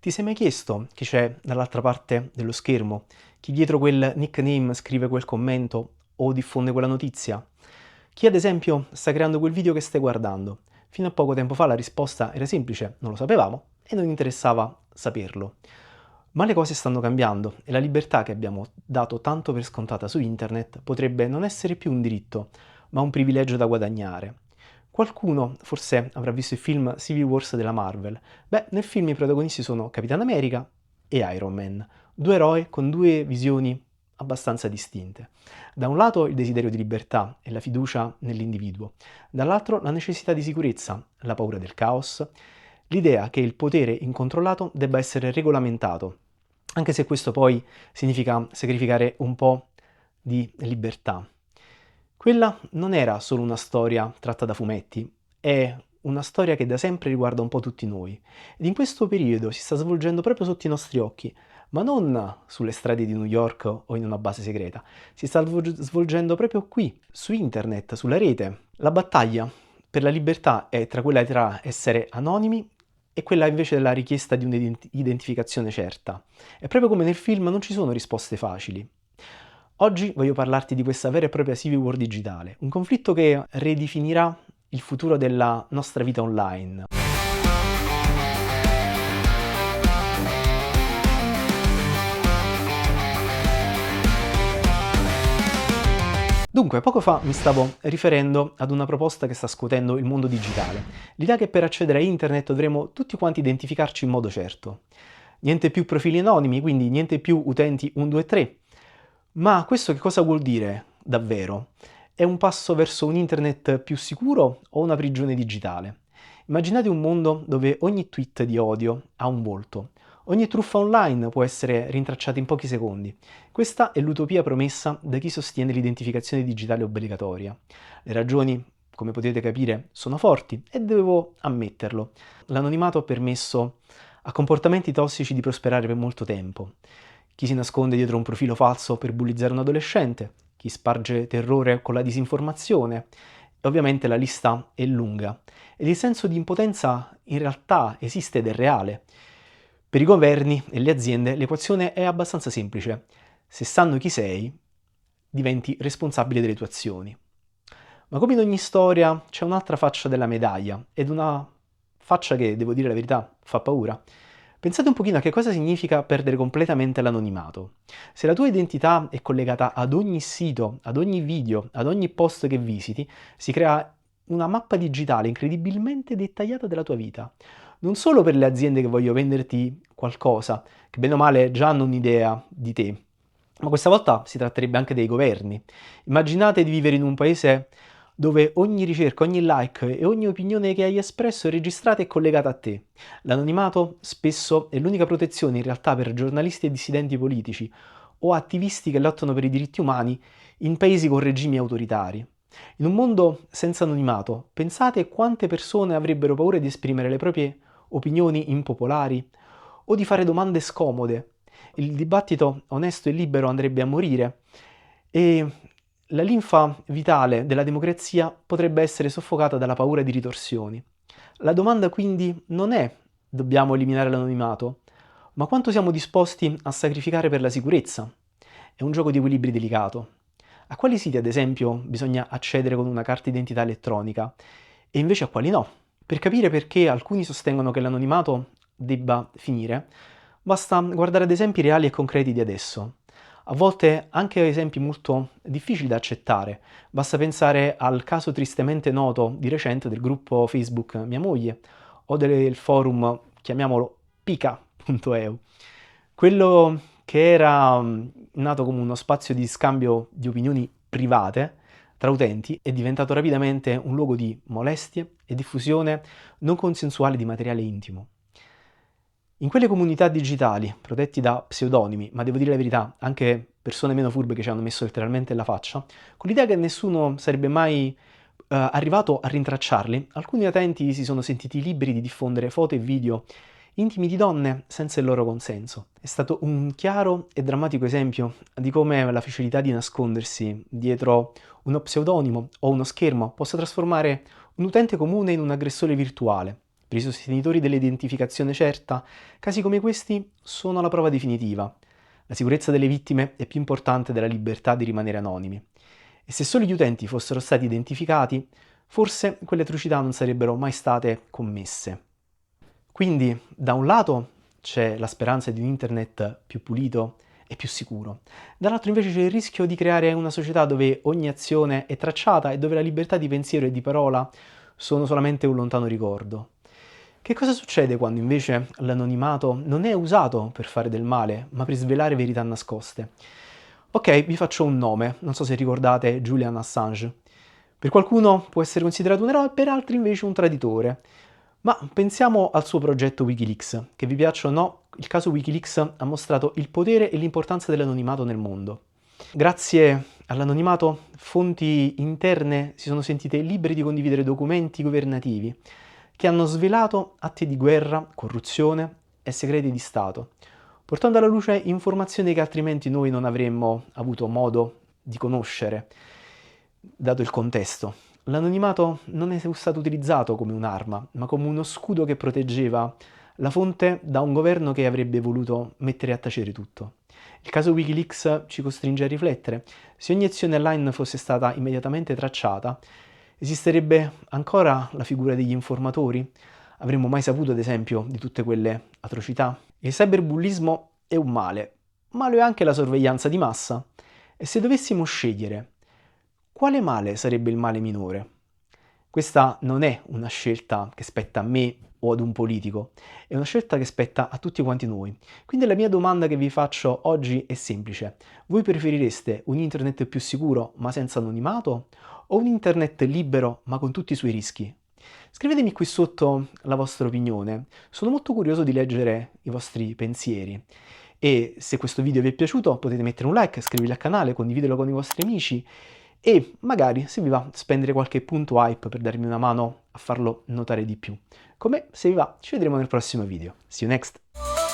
Ti sei mai chiesto chi c'è dall'altra parte dello schermo? Chi dietro quel nickname scrive quel commento o diffonde quella notizia? Chi ad esempio sta creando quel video che stai guardando? Fino a poco tempo fa la risposta era semplice, non lo sapevamo e non interessava saperlo. Ma le cose stanno cambiando e la libertà che abbiamo dato tanto per scontata su internet potrebbe non essere più un diritto, ma un privilegio da guadagnare. Qualcuno forse avrà visto il film Civil Wars della Marvel. Beh, nel film i protagonisti sono Capitan America e Iron Man, due eroi con due visioni abbastanza distinte. Da un lato il desiderio di libertà e la fiducia nell'individuo, dall'altro la necessità di sicurezza, la paura del caos, l'idea che il potere incontrollato debba essere regolamentato, anche se questo poi significa sacrificare un po' di libertà. Quella non era solo una storia tratta da fumetti, è una storia che da sempre riguarda un po' tutti noi. Ed in questo periodo si sta svolgendo proprio sotto i nostri occhi, ma non sulle strade di New York o in una base segreta. Si sta svolgendo proprio qui, su internet, sulla rete. La battaglia per la libertà è tra essere anonimi e quella invece della richiesta di un'identificazione certa. È proprio come nel film non ci sono risposte facili. Oggi voglio parlarti di questa vera e propria civil war digitale, un conflitto che ridefinirà il futuro della nostra vita online. Dunque, poco fa mi stavo riferendo ad una proposta che sta scuotendo il mondo digitale. L'idea che per accedere a internet dovremo tutti quanti identificarci in modo certo. Niente più profili anonimi, quindi niente più utenti 1, 2, 3. Ma questo che cosa vuol dire davvero? È un passo verso un internet più sicuro o una prigione digitale? Immaginate un mondo dove ogni tweet di odio ha un volto. Ogni truffa online può essere rintracciata in pochi secondi. Questa è l'utopia promessa da chi sostiene l'identificazione digitale obbligatoria. Le ragioni, come potete capire, sono forti e devo ammetterlo. L'anonimato ha permesso a comportamenti tossici di prosperare per molto tempo. Chi si nasconde dietro un profilo falso per bullizzare un adolescente, chi sparge terrore con la disinformazione, e ovviamente la lista è lunga. Ed il senso di impotenza in realtà esiste ed è reale. Per i governi e le aziende l'equazione è abbastanza semplice. Se sanno chi sei, diventi responsabile delle tue azioni. Ma come in ogni storia c'è un'altra faccia della medaglia, ed una faccia che, devo dire la verità, fa paura. Pensate un pochino a che cosa significa perdere completamente l'anonimato. Se la tua identità è collegata ad ogni sito, ad ogni video, ad ogni post che visiti, si crea una mappa digitale incredibilmente dettagliata della tua vita. Non solo per le aziende che vogliono venderti qualcosa, che bene o male già hanno un'idea di te, ma questa volta si tratterebbe anche dei governi. Immaginate di vivere in un paese dove ogni ricerca, ogni like e ogni opinione che hai espresso è registrata e collegata a te. L'anonimato spesso è l'unica protezione in realtà per giornalisti e dissidenti politici o attivisti che lottano per i diritti umani in paesi con regimi autoritari. In un mondo senza anonimato, pensate quante persone avrebbero paura di esprimere le proprie opinioni impopolari o di fare domande scomode. Il dibattito onesto e libero andrebbe a morire e la linfa vitale della democrazia potrebbe essere soffocata dalla paura di ritorsioni. La domanda quindi non è dobbiamo eliminare l'anonimato, ma quanto siamo disposti a sacrificare per la sicurezza? È un gioco di equilibri delicato. A quali siti, ad esempio, bisogna accedere con una carta d'identità elettronica e invece a quali no? Per capire perché alcuni sostengono che l'anonimato debba finire, basta guardare ad esempi reali e concreti di adesso. A volte anche esempi molto difficili da accettare. Basta pensare al caso tristemente noto di recente del gruppo Facebook Mia Moglie o del forum, chiamiamolo pica.eu. Quello che era nato come uno spazio di scambio di opinioni private tra utenti è diventato rapidamente un luogo di molestie e diffusione non consensuale di materiale intimo. In quelle comunità digitali, protetti da pseudonimi, ma devo dire la verità, anche persone meno furbe che ci hanno messo letteralmente la faccia, con l'idea che nessuno sarebbe mai arrivato a rintracciarli, alcuni utenti si sono sentiti liberi di diffondere foto e video intimi di donne senza il loro consenso. È stato un chiaro e drammatico esempio di come la facilità di nascondersi dietro uno pseudonimo o uno schermo possa trasformare un utente comune in un aggressore virtuale. Per i sostenitori dell'identificazione certa, casi come questi sono la prova definitiva. La sicurezza delle vittime è più importante della libertà di rimanere anonimi. E se solo gli utenti fossero stati identificati, forse quelle atrocità non sarebbero mai state commesse. Quindi, da un lato c'è la speranza di un internet più pulito e più sicuro, dall'altro invece c'è il rischio di creare una società dove ogni azione è tracciata e dove la libertà di pensiero e di parola sono solamente un lontano ricordo. Che cosa succede quando invece l'anonimato non è usato per fare del male, ma per svelare verità nascoste? Ok, vi faccio un nome, non so se ricordate Julian Assange. Per qualcuno può essere considerato un eroe, per altri invece un traditore. Ma pensiamo al suo progetto Wikileaks, che vi piaccia o no, il caso Wikileaks ha mostrato il potere e l'importanza dell'anonimato nel mondo. Grazie all'anonimato, fonti interne si sono sentite libere di condividere documenti governativi che hanno svelato atti di guerra, corruzione e segreti di Stato, portando alla luce informazioni che altrimenti noi non avremmo avuto modo di conoscere, dato il contesto. L'anonimato non è stato utilizzato come un'arma, ma come uno scudo che proteggeva la fonte da un governo che avrebbe voluto mettere a tacere tutto. Il caso Wikileaks ci costringe a riflettere. Se ogni azione online fosse stata immediatamente tracciata, esisterebbe ancora la figura degli informatori? Avremmo mai saputo, ad esempio, di tutte quelle atrocità? Il cyberbullismo è un male, ma lo è anche la sorveglianza di massa. E se dovessimo scegliere, quale male sarebbe il male minore? Questa non è una scelta che spetta a me o ad un politico, è una scelta che spetta a tutti quanti noi. Quindi la mia domanda che vi faccio oggi è semplice. Voi preferireste un internet più sicuro ma senza anonimato o un internet libero ma con tutti i suoi rischi? Scrivetemi qui sotto la vostra opinione, sono molto curioso di leggere i vostri pensieri. E se questo video vi è piaciuto potete mettere un like, iscrivervi al canale, condividerlo con i vostri amici e magari, se vi va, spendere qualche punto hype per darmi una mano a farlo notare di più. Come se vi va, ci vedremo nel prossimo video. See you next!